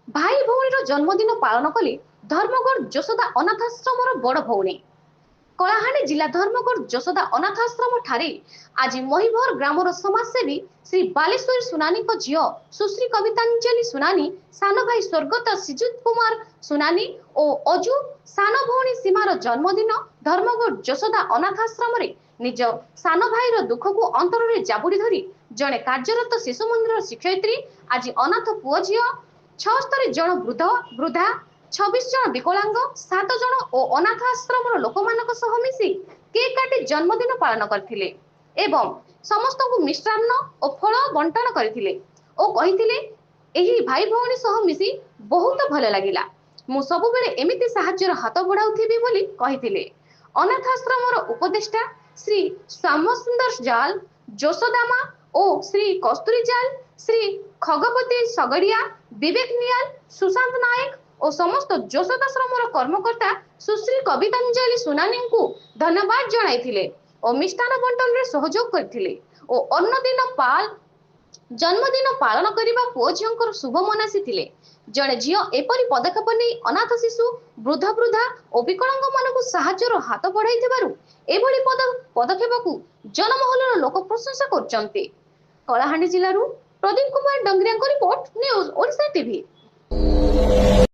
भाई भौणी जन्मदिन पालन कले धर्मगढ़ यशोदा अनाथाश्रम बड़ भौणी। कलाहांडी जिला धर्मगढ़ यशोदा अनाथाश्रम ठारे आज महिभर ग्रामर समाजसेवी श्री बालेश्वरी सुनानी झील सुश्री कवितांजलि सुनानी, सान भाई स्वर्गत श्रीजुत कुमार सुनानी और अजु सान भौणी सीमार जन्मदिन धर्मगढ़ यशोदा अनाथाश्रम निज सान भाईर दुख को अंतर में जाबुड़ी धरी जड़े कार्यरत शिशु मंदिर शिक्षयित्री आज अनाथ पुओ झील 76 जन वृद्ध वृद्धा 26 जन विकलांग 7 जन और अनाथ आश्रम लोक मिसी केक काटी जन्मदिन पालन करथिले एवं समस्त को मिष्टान्न और फल बंटन करथिले और कहिथिले एही भाई भौणी सह मिसी बहुत भल लागिला। मु सब बेले एमिति सहाय्यर हाथ बढ़ाउथिबी बोली कहिथिले। अनाथ आश्रम उपदेष्टा श्री श्यामसुंदर जाल, यशोदामा और श्री कस्तूरी जाल, श्री खगपति सगड़िया, विवेक नियाल, सुशांत नायक और समस्त यशोदाश्रम कर्मकर्ता सुश्री कवितांजलि सुनानी को धन्यवाद जणाइथिले और मिष्टान बंटन रे सहयोग करथिले और जन्मदिन पालन करने पुओ झीर शुभ मनासी थिले। जड़े झील एपरी पदक्षेप नहीं अनाथ शिशु वृद्ध वृद्धा और विकलांग मानक साहाय्यर हाथ बढ़ाई पदक्षेप को जनमहल लोक प्रशंसा करछन्ते। कलाहांडी जिलूर Pradeep Kumar Dangaria report news Odisha TV.